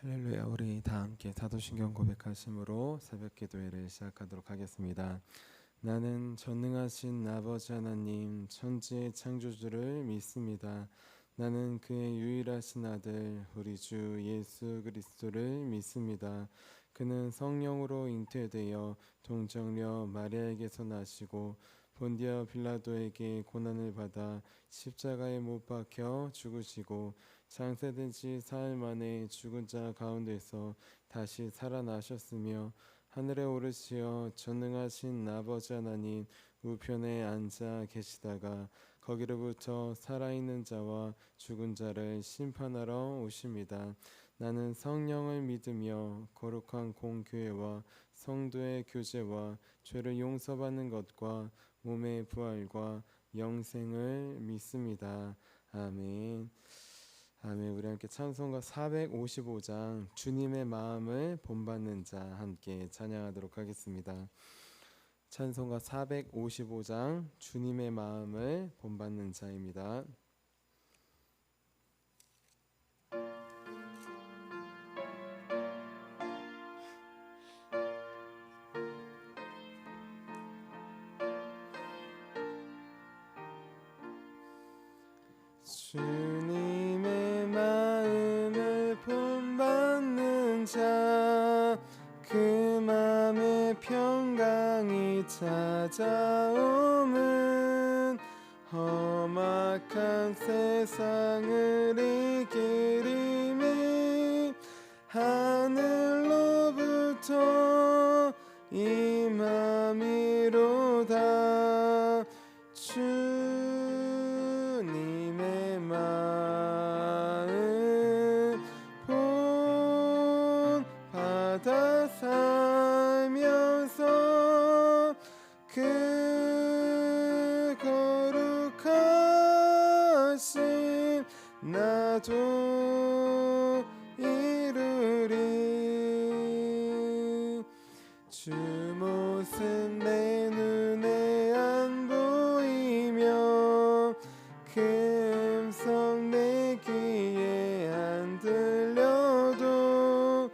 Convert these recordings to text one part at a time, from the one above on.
할렐루야. 우리 다 함께 사도신경 고백하심으로 새벽 기도회를 시작하도록 하겠습니다. 나는 전능하신 아버지 하나님 천지의 창조주를 믿습니다. 나는 그의 유일하신 아들 우리 주 예수 그리스도를 믿습니다. 그는 성령으로 잉태되어 동정녀 마리아에게서 나시고 본디아 빌라도에게 고난을 받아 십자가에 못 박혀 죽으시고 장세된 지 사흘 만에 죽은 자 가운데서 다시 살아나셨으며 하늘에 오르시어 전능하신 아버지 하나님 우편에 앉아 계시다가 거기로부터 살아있는 자와 죽은 자를 심판하러 오십니다. 나는 성령을 믿으며 거룩한 공교회와 성도의 교제와 죄를 용서받는 것과 몸의 부활과 영생을 믿습니다. 아멘. 아멘. 우리 함께 찬송가 455장 주님의 마음을 본받는 자 함께 찬양하도록 하겠습니다. 찬송가 455장 주님의 마음을 본받는 자입니다. 주님의 마음을 본받는 자, 그 맘에 평강이 찾아오면 험악한 세상을 이기리니 하늘로부터 임함이로다. 주님의 마음 본받아 살면서 그 거룩하심 나도 이루리. 주 모습 내 눈에 안 보이며 그 음성 내 귀에 안 들려도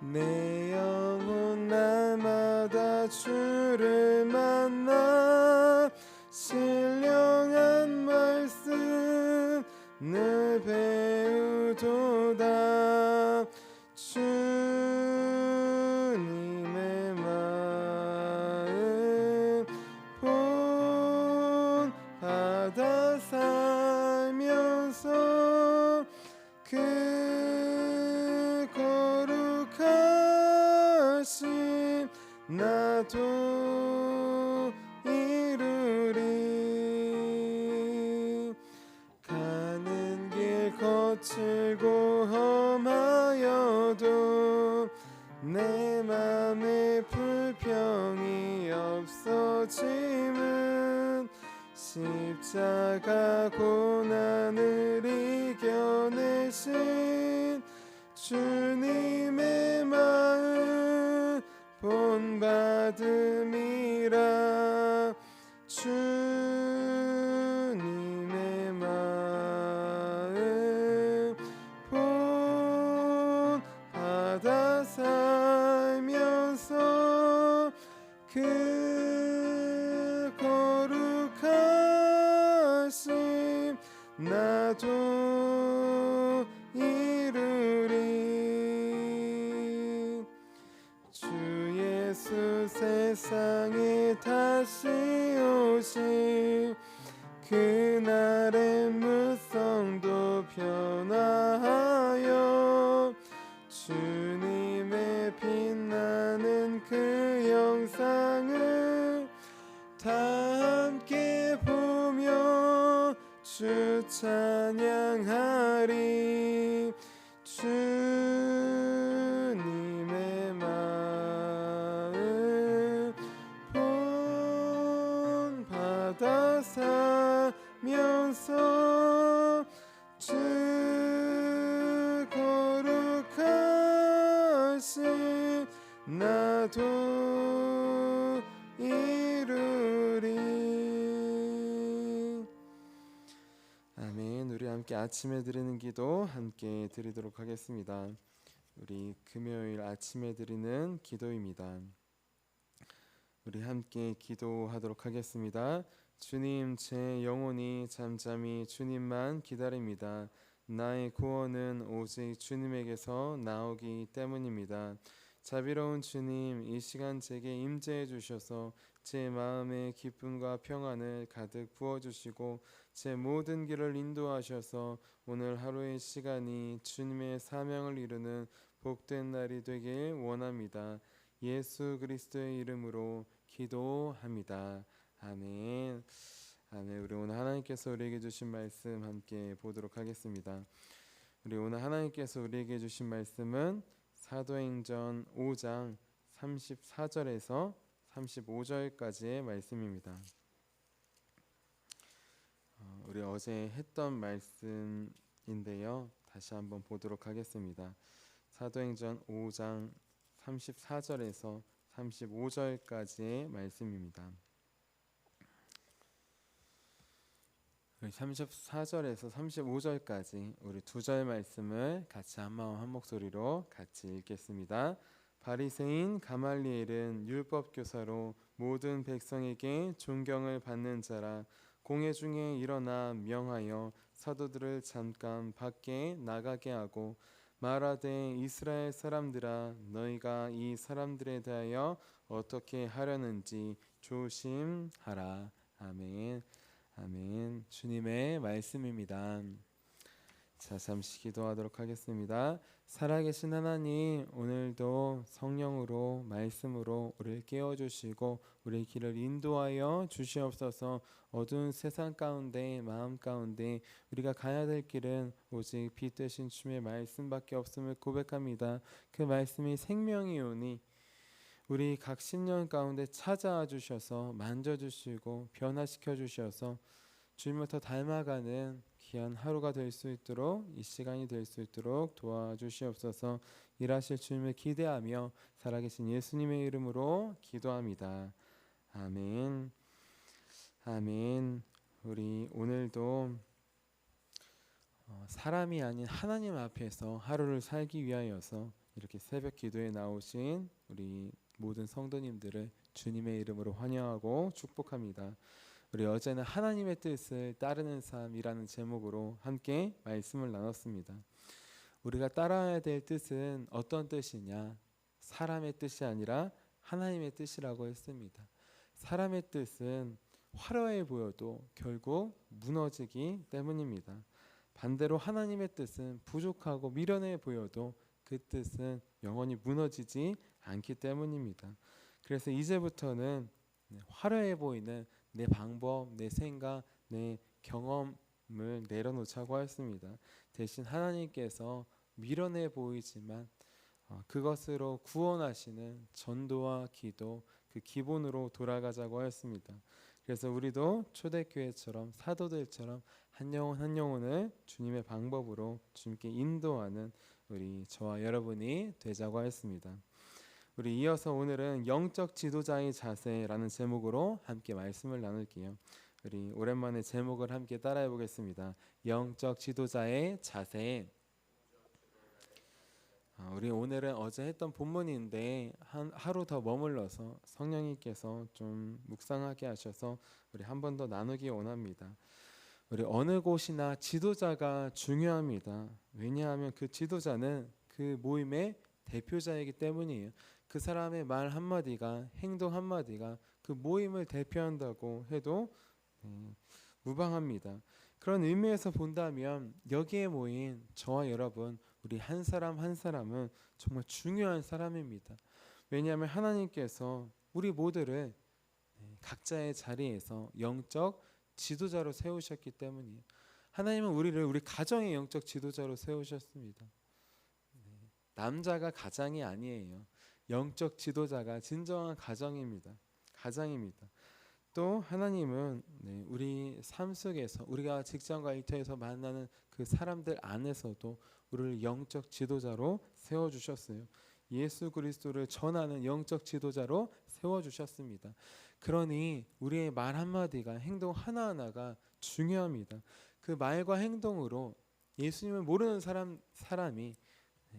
내 영혼 날마다 주를 만나 신령한 말씀 늘 배우도다. 주님의 마음 본받아 살면서 그 거룩하심 나도 이루리. 가는 길 거칠고 험하여도 내 맘에 불평이 없어짐은 십자가 고난을 이겨내신 주님의 마음 본받음이라. 주님의 마음 본받아 살면서 그 거룩하심 나도 이루리. 주 예수 세상에 다시 오실 그날의 무성도 변화하여 주님의 빛나는 그 영상을 다 함께 보며 주 찬양하리. 주님의 마음 본받아 살면서 주 거룩하심 나도 이루리. 아멘. 우리 함께 아침에 드리는 기도 함께 드리도록 하겠습니다. 우리 금요일 아침에 드리는 기도입니다. 우리 함께 기도하도록 하겠습니다. 주님, 제 영혼이 잠잠히 주님만 기다립니다. 나의 구원은 오직 주님에게서 나오기 때문입니다. 자비로운 주님, 이 시간 제게 임재해 주셔서 제 마음에 기쁨과 평안을 가득 부어주시고 제 모든 길을 인도하셔서 오늘 하루의 시간이 주님의 사명을 이루는 복된 날이 되길 원합니다. 예수 그리스도의 이름으로 기도합니다. 아멘. 아멘. 우리 오늘 하나님께서 우리에게 주신 말씀 함께 보도록 하겠습니다. 우리 오늘 하나님께서 우리에게 주신 말씀은 사도행전 5장 34절에서 35절까지의 말씀입니다. 우리 어제 했던 말씀인데요. 다시 한번 보도록 하겠습니다. 사도행전 5장 34절에서 35절까지의 말씀입니다. 34절에서 35절까지 우리 두 절 말씀을 같이 한 마음 한 목소리로 같이 읽겠습니다. 바리새인 가말리엘은 율법 교사로 모든 백성에게 존경을 받는 자라. 공회 중에 일어나 명하여 사도들을 잠깐 밖에 나가게 하고 말하되 이스라엘 사람들아, 너희가 이 사람들에 대하여 어떻게 하려는지 조심하라. 아멘. 아멘. 주님의 말씀입니다. 자, 잠시 기도하도록 하겠습니다. 살아계신 하나님, 오늘도 성령으로 말씀으로 우리를 깨워주시고 우리의 길을 인도하여 주시옵소서. 어두운 세상 가운데 마음 가운데 우리가 가야 될 길은 오직 빛 되신 주님의 말씀밖에 없음을 고백합니다. 그 말씀이 생명이오니 우리 각 심령 가운데 찾아와 주셔서 만져주시고 변화시켜 주셔서 주님을 더 닮아가는 귀한 하루가 될 수 있도록, 이 시간이 될 수 있도록 도와주시옵소서. 일하실 주님을 기대하며 살아계신 예수님의 이름으로 기도합니다. 아멘. 아멘. 우리 오늘도 사람이 아닌 하나님 앞에서 하루를 살기 위하여서 이렇게 새벽 기도에 나오신 우리 모든 성도님들을 주님의 이름으로 환영하고 축복합니다. 우리 어제는 하나님의 뜻을 따르는 삶이라는 제목으로 함께 말씀을 나눴습니다. 우리가 따라야 될 뜻은 어떤 뜻이냐? 사람의 뜻이 아니라 하나님의 뜻이라고 했습니다. 사람의 뜻은 화려해 보여도 결국 무너지기 때문입니다. 반대로 하나님의 뜻은 부족하고 미련해 보여도 그 뜻은 영원히 무너지지 않기 때문입니다. 그래서 이제부터는 화려해 보이는 내 방법, 내 생각, 내 경험을 내려놓자고 했습니다. 대신 하나님께서 미련해 보이지만 그것으로 구원하시는 전도와 기도, 그 기본으로 돌아가자고 했습니다. 그래서 우리도 초대교회처럼 사도들처럼 한 영혼 한 영혼을 주님의 방법으로 주님께 인도하는 우리 저와 여러분이 되자고 했습니다. 우리 이어서 오늘은 영적 지도자의 자세라는 제목으로 함께 말씀을 나눌게요. 우리 오랜만에 제목을 함께 따라해 보겠습니다. 영적 지도자의 자세. 우리 오늘은 어제 했던 본문인데 하루 더 머물러서 성령님께서 좀 묵상하게 하셔서 우리 한 번 더 나누기 원합니다. 우리 어느 곳이나 지도자가 중요합니다. 왜냐하면 그 지도자는 그 모임의 대표자이기 때문이에요. 그 사람의 말 한마디가, 행동 한마디가 그 모임을 대표한다고 해도 무방합니다. 그런 의미에서 본다면 여기에 모인 저와 여러분, 우리 한 사람 한 사람은 정말 중요한 사람입니다. 왜냐하면 하나님께서 우리 모두를 각자의 자리에서 영적 지도자로 세우셨기 때문이에요. 하나님은 우리를 우리 가정의 영적 지도자로 세우셨습니다. 남자가 가장이 아니에요. 영적 지도자가 진정한 가정입니다. 가장입니다. 또 하나님은 우리 삶 속에서 우리가 직장과 일터에서 만나는 그 사람들 안에서도 우리를 영적 지도자로 세워주셨어요. 예수 그리스도를 전하는 영적 지도자로 세워주셨습니다. 그러니 우리의 말 한마디가, 행동 하나하나가 중요합니다. 그 말과 행동으로 예수님을 모르는 사람이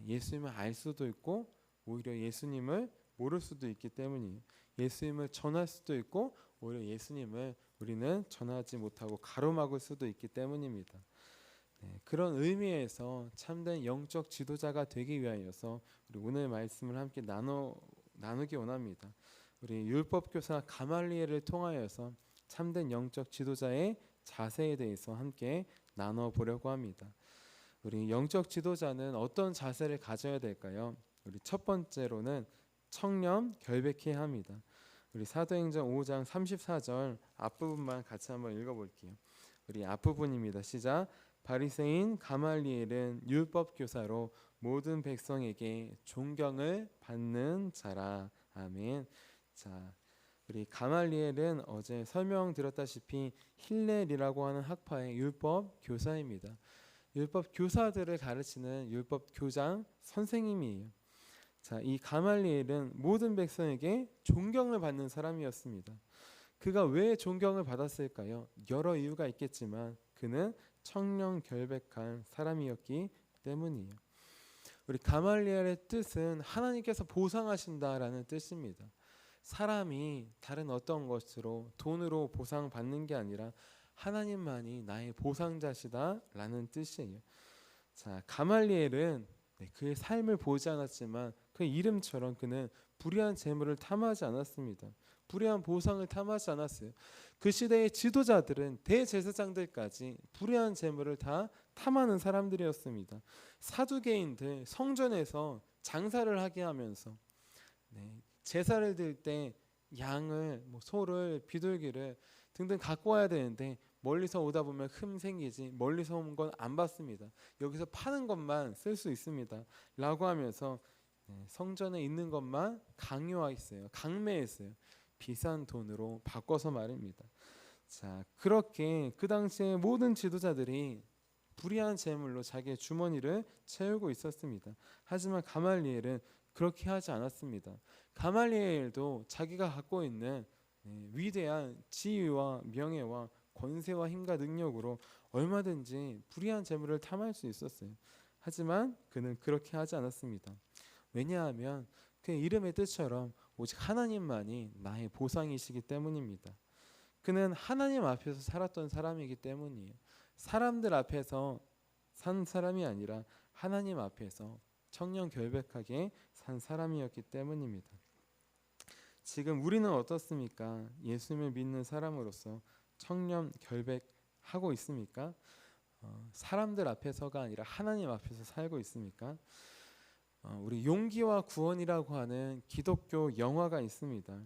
예수님을 알 수도 있고 오히려 예수님을 모를 수도 있기 때문이에요. 예수님을 전할 수도 있고 오히려 예수님을 우리는 전하지 못하고 가로막을 수도 있기 때문입니다. 그런 의미에서 참된 영적 지도자가 되기 위하여서 우리 오늘 말씀을 함께 나누기 원합니다. 우리 율법교사 가말리엘을 통하여서 참된 영적 지도자의 자세에 대해서 함께 나눠보려고 합니다. 우리 영적 지도자는 어떤 자세를 가져야 될까요? 우리 첫 번째로는 청렴 결백해야 합니다. 우리 사도행전 5장 34절 앞부분만 같이 한번 읽어볼게요. 우리 앞부분입니다. 시작. 바리새인 가말리엘은 율법 교사로 모든 백성에게 존경을 받는 자라. 아멘. 자, 우리 가말리엘은 어제 설명드렸다시피 힐렐이라고 하는 학파의 율법 교사입니다. 율법 교사들을 가르치는 율법 교장 선생님이에요. 자, 이 가말리엘은 모든 백성에게 존경을 받는 사람이었습니다. 그가 왜 존경을 받았을까요? 여러 이유가 있겠지만 그는 청렴 결백한 사람이었기 때문이에요. 우리 가말리엘의 뜻은 하나님께서 보상하신다라는 뜻입니다. 사람이 다른 어떤 것으로 돈으로 보상받는 게 아니라 하나님만이 나의 보상자시다라는 뜻이에요. 자, 가말리엘은 그의 삶을 보지 않았지만 그 이름처럼 그는 불의한 재물을 탐하지 않았습니다. 불의한 보상을 탐하지 않았어요. 그 시대의 지도자들은 대제사장들까지 불의한 재물을 다 탐하는 사람들이었습니다. 사두개인들 성전에서 장사를 하게 하면서 제사를 드릴 때 양을, 소를, 비둘기를 등등 갖고 와야 되는데 멀리서 오다 보면 흠 생기지 멀리서 온 건 안 받습니다. 여기서 파는 것만 쓸 수 있습니다. 라고 하면서 성전에 있는 것만 강요했어요. 강매했어요. 비싼 돈으로 바꿔서 말입니다. 자, 그렇게 그 당시에 모든 지도자들이 불의한 재물로 자기의 주머니를 채우고 있었습니다. 하지만 가말리엘은 그렇게 하지 않았습니다. 가말리엘도 자기가 갖고 있는 위대한 지위와 명예와 권세와 힘과 능력으로 얼마든지 불의한 재물을 탐할 수 있었어요. 하지만 그는 그렇게 하지 않았습니다. 왜냐하면 그의 이름의 뜻처럼 오직 하나님만이 나의 보상이시기 때문입니다. 그는 하나님 앞에서 살았던 사람이기 때문이에요. 사람들 앞에서 산 사람이 아니라 하나님 앞에서 청렴 결백하게 산 사람이었기 때문입니다. 지금 우리는 어떻습니까? 예수님을 믿는 사람으로서 청렴 결백하고 있습니까? 사람들 앞에서가 아니라 하나님 앞에서 살고 있습니까? 우리 용기와 구원이라고 하는 기독교 영화가 있습니다.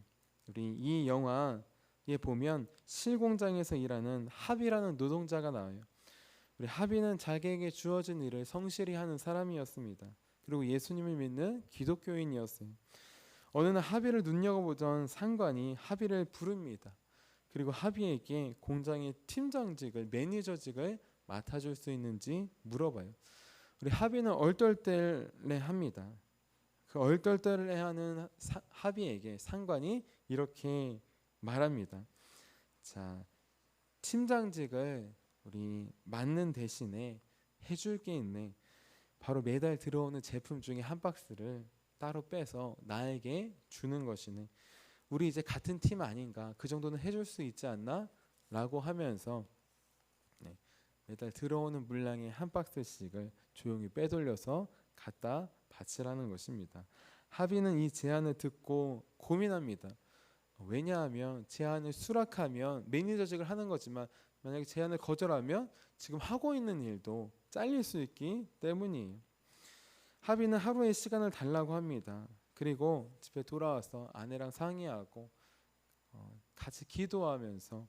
우리 이 영화에 보면 실공장에서 일하는 합이라는 노동자가 나와요. 우리 합이는 자기에게 주어진 일을 성실히 하는 사람이었습니다. 그리고 예수님을 믿는 기독교인이었어요. 어느 날 합의를 눈여겨보던 상관이 합의를 부릅니다. 그리고 합의에게 공장의 팀장직을, 매니저직을 맡아줄 수 있는지 물어봐요. 우리 합의는 얼떨떨해합니다. 그 얼떨떨해하는 합의에게 상관이 이렇게 말합니다. 자, 팀장직을 우리 맡는 대신에 해줄 게 있네. 바로 매달 들어오는 제품 중에 한 박스를 따로 빼서 나에게 주는 것이네. 우리 이제 같은 팀 아닌가? 그 정도는 해줄 수 있지 않나? 라고 하면서 매달 들어오는 물량의 한 박스씩을 조용히 빼돌려서 갖다 바치라는 것입니다. 합의는 이 제안을 듣고 고민합니다. 왜냐하면 제안을 수락하면 매니저직을 하는 거지만 만약에 제안을 거절하면 지금 하고 있는 일도 잘릴 수 있기 때문이에요. 합의는 하루의 시간을 달라고 합니다. 그리고 집에 돌아와서 아내랑 상의하고 같이 기도하면서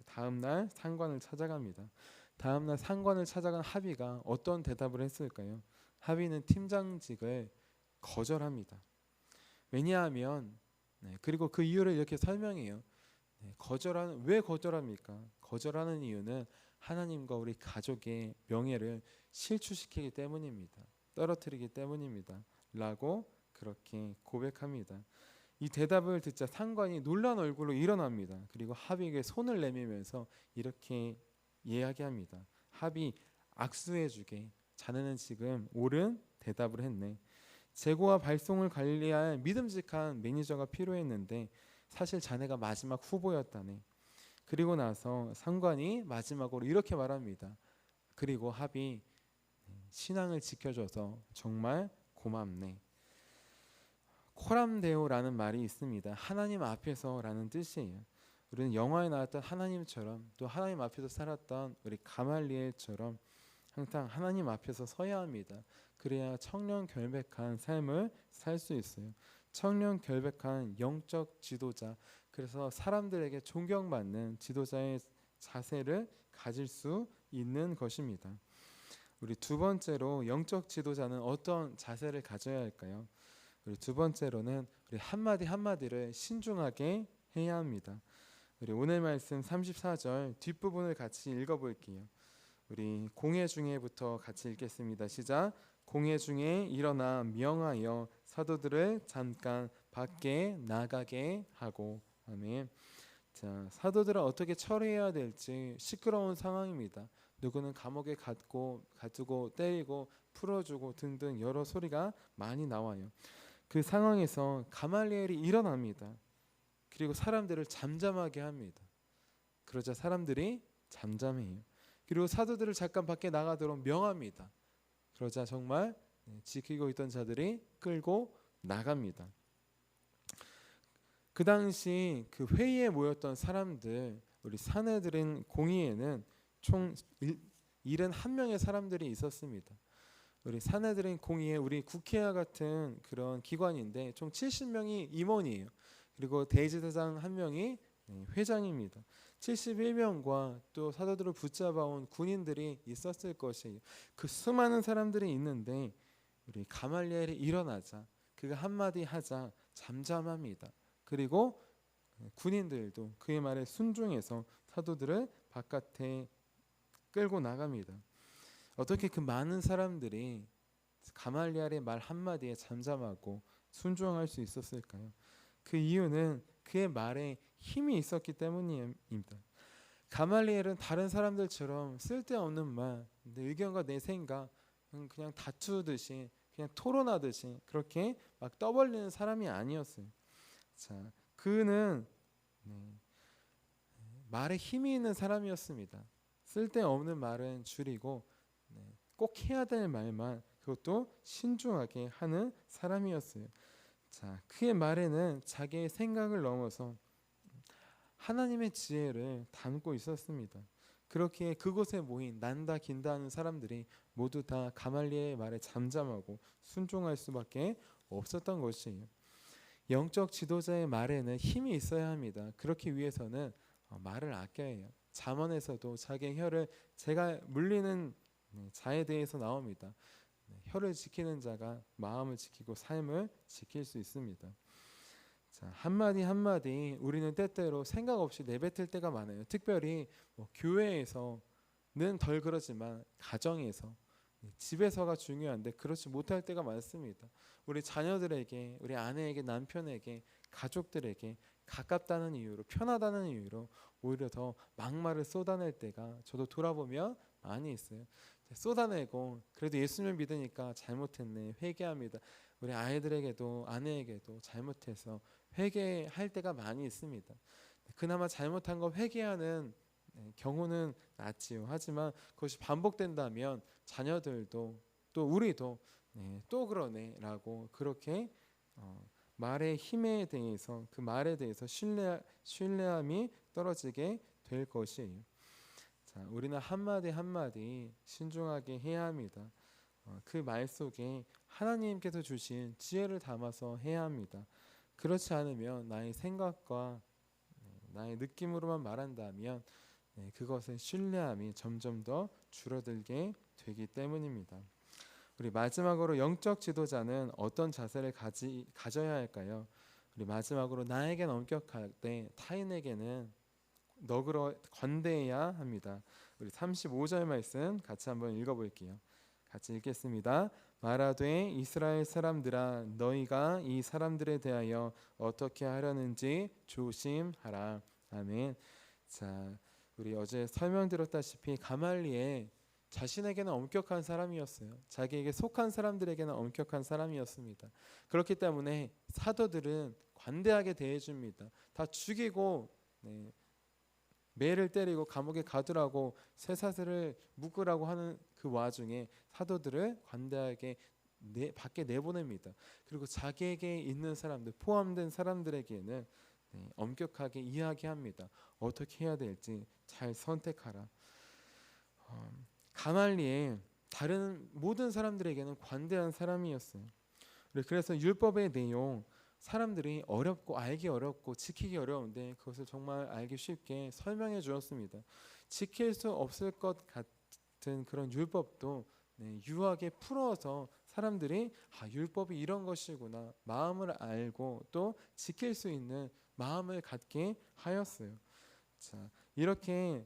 다음날 상관을 찾아갑니다. 다음날 상관을 찾아간 합의가 어떤 대답을 했을까요? 합의는 팀장직을 거절합니다. 왜냐하면 그리고 그 이유를 이렇게 설명해요. 왜 거절합니까? 거절하는 이유는 하나님과 우리 가족의 명예를 실추시키기 때문입니다. 떨어뜨리기 때문입니다. 라고 그렇게 고백합니다. 이 대답을 듣자 상관이 놀란 얼굴로 일어납니다. 그리고 합의에게 손을 내밀면서 이렇게 이야기합니다. 합의, 악수해주게. 자네는 지금 옳은 대답을 했네. 재고와 발송을 관리할 믿음직한 매니저가 필요했는데 사실 자네가 마지막 후보였다네. 그리고 나서 상관이 마지막으로 이렇게 말합니다. 그리고 합이 신앙을 지켜줘서 정말 고맙네. 코람데오라는 말이 있습니다. 하나님 앞에서라는 뜻이에요. 우리는 영화에 나왔던 하나님처럼 또 하나님 앞에서 살았던 우리 가말리엘처럼 항상 하나님 앞에서 서야 합니다. 그래야 청렴결백한 삶을 살 수 있어요. 청렴결백한 영적 지도자, 그래서 사람들에게 존경받는 지도자의 자세를 가질 수 있는 것입니다. 우리 두 번째로 영적 지도자는 어떤 자세를 가져야 할까요? 우리 두 번째로는 우리 한마디 한마디를 신중하게 해야 합니다. 우리 오늘 말씀 34절 뒷부분을 같이 읽어볼게요. 우리 공회 중에부터 같이 읽겠습니다. 시작. 공회 중에 일어나 명하여 사도들을 잠깐 밖에 나가게 하고. 아멘. 자, 사도들을 어떻게 처리해야 될지 시끄러운 상황입니다. 누구는 감옥에 가두고 때리고 풀어주고 등등 여러 소리가 많이 나와요. 그 상황에서 가말리엘이 일어납니다. 그리고 사람들을 잠잠하게 합니다. 그러자 사람들이 잠잠해요. 그리고 사도들을 잠깐 밖에 나가도록 명합니다. 그러자 정말 지키고 있던 자들이 끌고 나갑니다. 그 당시 그 회의에 모였던 사람들, 우리 사내들인 공의회는 총 71명의 사람들이 있었습니다. 우리 사내들인 공의회, 우리 국회와 같은 그런 기관인데 총 70명이 임원이에요. 그리고 대제사장 1명이 회장입니다. 71명과 또 사도들을 붙잡아온 군인들이 있었을 것이에요. 그 수많은 사람들이 있는데 우리 가말리엘이 일어나자, 그가 한마디 하자 잠잠합니다. 그리고 군인들도 그의 말에 순종해서 사도들을 바깥에 끌고 나갑니다. 어떻게 그 많은 사람들이 가말리엘의 말 한마디에 잠잠하고 순종할 수 있었을까요? 그 이유는 그의 말에 힘이 있었기 때문입니다. 가말리엘은 다른 사람들처럼 쓸데없는 말, 내 의견과 내 생각 그냥 다투듯이 그냥 토론하듯이 그렇게 막 떠벌리는 사람이 아니었어요. 자, 그는 말에 힘이 있는 사람이었습니다. 쓸데없는 말은 줄이고 꼭 해야 될 말만, 그것도 신중하게 하는 사람이었어요. 자, 그의 말에는 자기의 생각을 넘어서 하나님의 지혜를 담고 있었습니다. 그렇게 그곳에 모인 난다 긴다 하는 사람들이 모두 다 가말리엘의 말에 잠잠하고 순종할 수밖에 없었던 것이에요. 영적 지도자의 말에는 힘이 있어야 합니다. 그렇기 위해서는 말을 아껴야 해요. 잠언에서도 자기의 혀를 제가 물리는 자에 대해서 나옵니다. 혀를 지키는 자가 마음을 지키고 삶을 지킬 수 있습니다. 자, 한마디 한마디 우리는 때때로 생각 없이 내뱉을 때가 많아요. 특별히 교회에서는 덜 그러지만 가정에서, 집에서가 중요한데 그렇지 못할 때가 많습니다. 우리 자녀들에게, 우리 아내에게, 남편에게, 가족들에게 가깝다는 이유로, 편하다는 이유로 오히려 더 막말을 쏟아낼 때가 저도 돌아보면 많이 있어요. 쏟아내고 그래도 예수님을 믿으니까 잘못했네, 회개합니다. 우리 아이들에게도 아내에게도 잘못해서 회개할 때가 많이 있습니다. 그나마 잘못한 거 회개하는 경우는 낫지요. 하지만 그것이 반복된다면 자녀들도 또 우리도 또 그러네라고 그렇게 말의 힘에 대해서, 그 말에 대해서 신뢰함이 떨어지게 될 것이에요. 자, 우리는 한마디 한마디 신중하게 해야 합니다. 그 말 속에 하나님께서 주신 지혜를 담아서 해야 합니다. 그렇지 않으면 나의 생각과 나의 느낌으로만 말한다면 그것의 신뢰함이 점점 더 줄어들게 되기 때문입니다. 우리 마지막으로 영적 지도자는 어떤 자세를 가져야 할까요? 우리 마지막으로 나에겐 엄격하되 타인에게는 너그러 건대해야 합니다. 우리 35절 말씀 같이 한번 읽어볼게요. 같이 읽겠습니다. 말하되 이스라엘 사람들아 너희가 이 사람들에 대하여 어떻게 하려는지 조심하라. 아멘. 자, 우리 어제 설명드렸다시피 가말리엘 자신에게는 엄격한 사람이었어요. 자기에게 속한 사람들에게는 엄격한 사람이었습니다. 그렇기 때문에 사도들은 관대하게 대해줍니다. 다 죽이고 매를 때리고 감옥에 가두라고 쇠사슬을 묶으라고 하는 그 와중에 사도들을 관대하게 밖에 내보냅니다. 그리고 자기에게 있는 사람들, 포함된 사람들에게는 엄격하게 이야기합니다. 어떻게 해야 될지 잘 선택하라. 가말리엘 다른 모든 사람들에게는 관대한 사람이었어요. 그래서 율법의 내용 사람들이 어렵고 알기 어렵고 지키기 어려운데 그것을 정말 알기 쉽게 설명해 주었습니다. 지킬 수 없을 것 같은 그런 율법도 유하게 풀어서 사람들이 율법이 이런 것이구나 마음을 알고 또 지킬 수 있는 마음을 갖게 하였어요. 자, 이렇게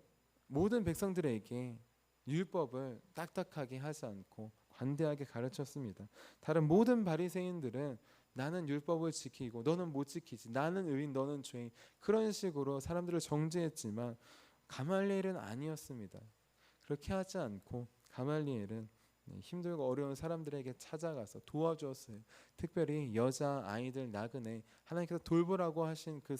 모든 백성들에게 율법을 딱딱하게 하지 않고 관대하게 가르쳤습니다. 다른 모든 바리새인들은 나는 율법을 지키고 너는 못 지키지, 나는 의인 너는 죄인, 그런 식으로 사람들을 정죄했지만 가말리엘은 아니었습니다. 그렇게 하지 않고 가말리엘은 힘들고 어려운 사람들에게 찾아가서 도와주었어요. 특별히 여자, 아이들, 나그네, 하나님께서 돌보라고 하신 그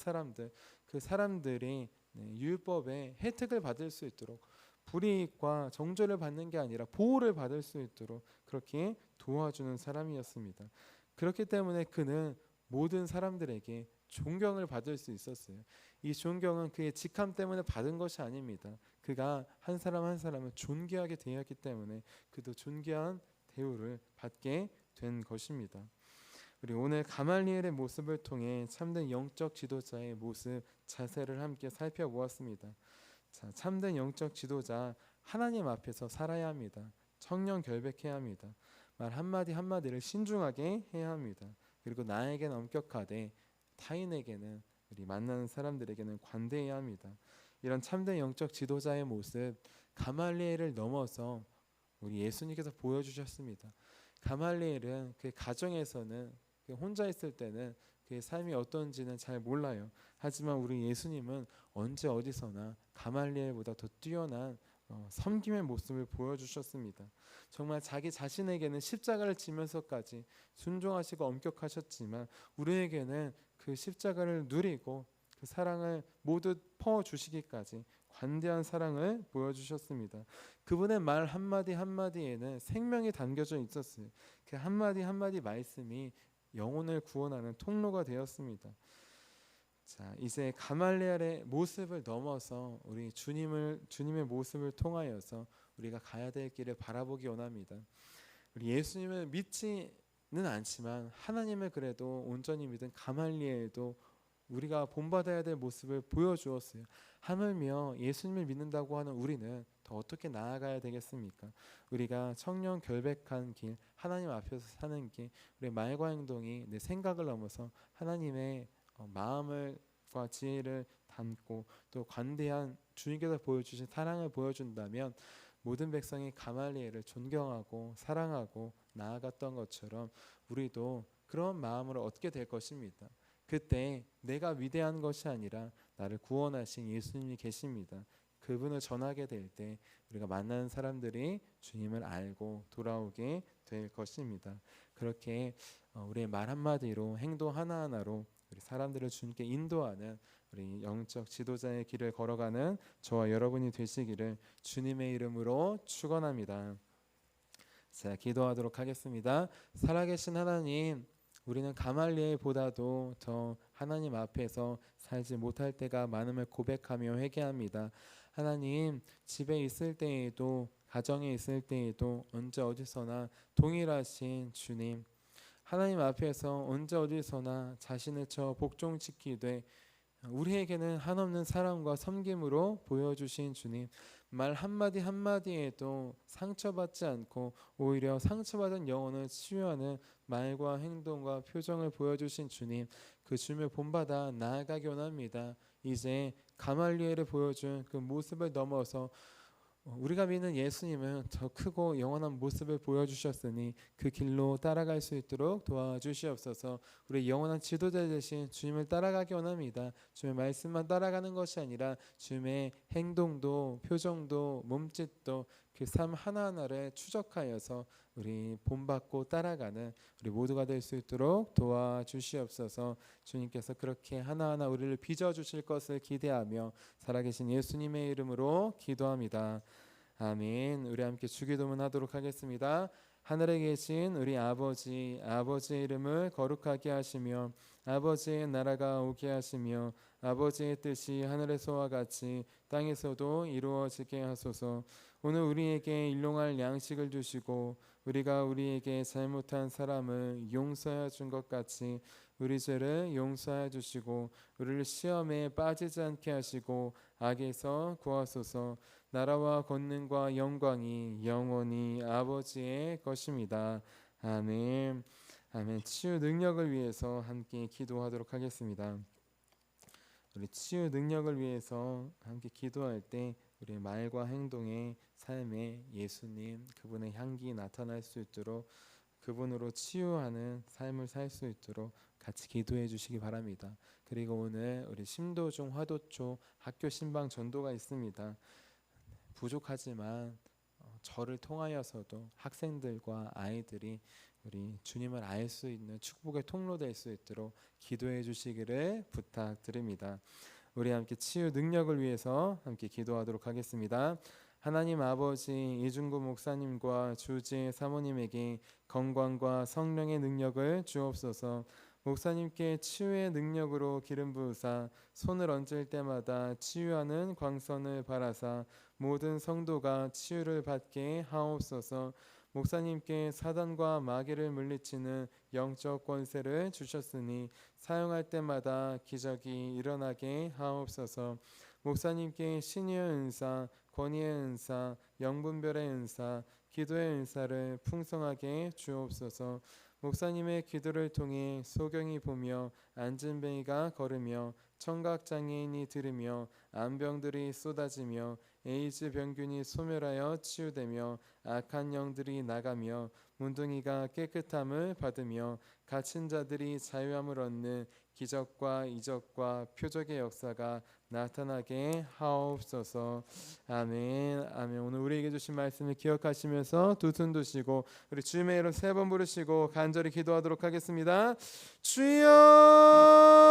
사람들이 율법의 혜택을 받을 수 있도록, 불이익과 정죄를 받는 게 아니라 보호를 받을 수 있도록 그렇게 도와주는 사람이었습니다. 그렇기 때문에 그는 모든 사람들에게 존경을 받을 수 있었어요. 이 존경은 그의 직함 때문에 받은 것이 아닙니다. 그가 한 사람 한 사람을 존귀하게 대했기 때문에 그도 존귀한 대우를 받게 된 것입니다. 우리 오늘 가말리엘의 모습을 통해 참된 영적 지도자의 모습, 자세를 함께 살펴보았습니다. 자, 참된 영적 지도자, 하나님 앞에서 살아야 합니다. 청렴결백해야 합니다. 말 한마디 한마디를 신중하게 해야 합니다. 그리고 나에게는 엄격하되 타인에게는, 우리 만나는 사람들에게는 관대해야 합니다. 이런 참된 영적 지도자의 모습, 가말리엘을 넘어서 우리 예수님께서 보여주셨습니다. 가말리엘은 그 가정에서는 혼자 있을 때는 그의 삶이 어떤지는 잘 몰라요. 하지만 우리 예수님은 언제 어디서나 가말리엘보다 더 뛰어난 섬김의 모습을 보여주셨습니다. 정말 자기 자신에게는 십자가를 지면서까지 순종하시고 엄격하셨지만 우리에게는 그 십자가를 누리고 그 사랑을 모두 퍼주시기까지 관대한 사랑을 보여주셨습니다. 그분의 말 한마디 한마디에는 생명이 담겨져 있었어요. 그 한마디 한마디 말씀이 영혼을 구원하는 통로가 되었습니다. 자, 이제 가말리엘의 모습을 넘어서 우리 주님의 모습을 통하여서 우리가 가야 될 길을 바라보기 원합니다. 우리 예수님을 믿지는 않지만 하나님을 그래도 온전히 믿은 가말리엘도 우리가 본받아야 될 모습을 보여주었어요. 하물며 예수님을 믿는다고 하는 우리는 더 어떻게 나아가야 되겠습니까? 우리가 청렴 결백한 길, 하나님 앞에서 사는 길, 우리의 말과 행동이 내 생각을 넘어서 하나님의 마음과 지혜를 담고 또 관대한 주님께서 보여주신 사랑을 보여준다면 모든 백성이 가말리엘을 존경하고 사랑하고 나아갔던 것처럼 우리도 그런 마음으로 얻게 될 것입니다. 그때 내가 위대한 것이 아니라 나를 구원하신 예수님이 계십니다. 그분을 전하게 될 때 우리가 만나는 사람들이 주님을 알고 돌아오게 될 것입니다. 그렇게 우리의 말 한마디로 행동 하나하나로 우리 사람들을 주님께 인도하는 우리 영적 지도자의 길을 걸어가는 저와 여러분이 되시기를 주님의 이름으로 축원합니다. 자, 기도하도록 하겠습니다. 살아계신 하나님, 우리는 가말리엘보다도 더 하나님 앞에서 살지 못할 때가 많음을 고백하며 회개합니다. 하나님, 집에 있을 때에도 가정에 있을 때에도 언제 어디서나 동일하신 주님, 하나님 앞에서 언제 어디서나 자신을 저 복종지키되 우리에게는 한없는 사랑과 섬김으로 보여주신 주님, 말 한마디 한마디에도 상처받지 않고 오히려 상처받은 영혼을 치유하는 말과 행동과 표정을 보여주신 주님, 그 주님을 본받아 나아가기 원합니다. 이제 가말리엘을 보여준 그 모습을 넘어서 우리가 믿는 예수님은 더 크고 영원한 모습을 보여주셨으니 그 길로 따라갈 수 있도록 도와주시옵소서. 우리 영원한 지도자 되신 주님을 따라가기 원합니다. 주님의 말씀만 따라가는 것이 아니라 주님의 행동도 표정도 몸짓도 그 삶 하나하나를 추적하여서 우리 본받고 따라가는 우리 모두가 될 수 있도록 도와주시옵소서. 주님께서 그렇게 하나하나 우리를 빚어주실 것을 기대하며 살아계신 예수님의 이름으로 기도합니다. 아멘. 우리 함께 주기도문 하도록 하겠습니다. 하늘에 계신 우리 아버지, 아버지의 이름을 거룩하게 하시며 아버지의 나라가 오게 하시며 아버지의 뜻이 하늘에서와 같이 땅에서도 이루어지게 하소서. 오늘 우리에게 일용할 양식을 주시고 우리가 우리에게 잘못한 사람을 용서해 준 것 같이 우리 죄를 용서해 주시고 우리를 시험에 빠지지 않게 하시고 악에서 구하소서. 나라와 권능과 영광이 영원히 아버지의 것입니다. 아멘. 아멘. 치유 능력을 위해서 함께 기도하도록 하겠습니다. 우리 치유 능력을 위해서 함께 기도할 때 우리 말과 행동에 삶에 예수님 그분의 향기 나타날 수 있도록 그분으로 치유하는 삶을 살 수 있도록 같이 기도해 주시기 바랍니다. 그리고 오늘 우리 심도중 화도초 학교 신방 전도가 있습니다. 부족하지만 저를 통하여서도 학생들과 아이들이 우리 주님을 알 수 있는 축복의 통로 될 수 있도록 기도해 주시기를 부탁드립니다. 우리 함께 치유 능력을 위해서 함께 기도하도록 하겠습니다. 하나님 아버지, 이중구 목사님과 주지 사모님에게 건강과 성령의 능력을 주옵소서. 목사님께 치유의 능력으로 기름 부으사 손을 얹을 때마다 치유하는 광선을 발하사 모든 성도가 치유를 받게 하옵소서. 목사님께 사단과 마귀를 물리치는 영적 권세를 주셨으니 사용할 때마다 기적이 일어나게 하옵소서. 목사님께 신의의 은사, 권위의 은사, 영분별의 은사, 기도의 은사를 풍성하게 주옵소서. 목사님의 기도를 통해 소경이 보며 안진뱅이가 걸으며 청각장애인이 들으며 암병들이 쏟아지며 에이즈 병균이 소멸하여 치유되며 악한 영들이 나가며 문둥이가 깨끗함을 받으며 갇힌 자들이 자유함을 얻는 기적과 이적과 표적의 역사가 나타나게 하옵소서. 아멘. 아멘. 오늘 우리에게 주신 말씀을 기억하시면서 두 손 드시고 우리 주님의 이름 세 번 부르시고 간절히 기도하도록 하겠습니다. 주여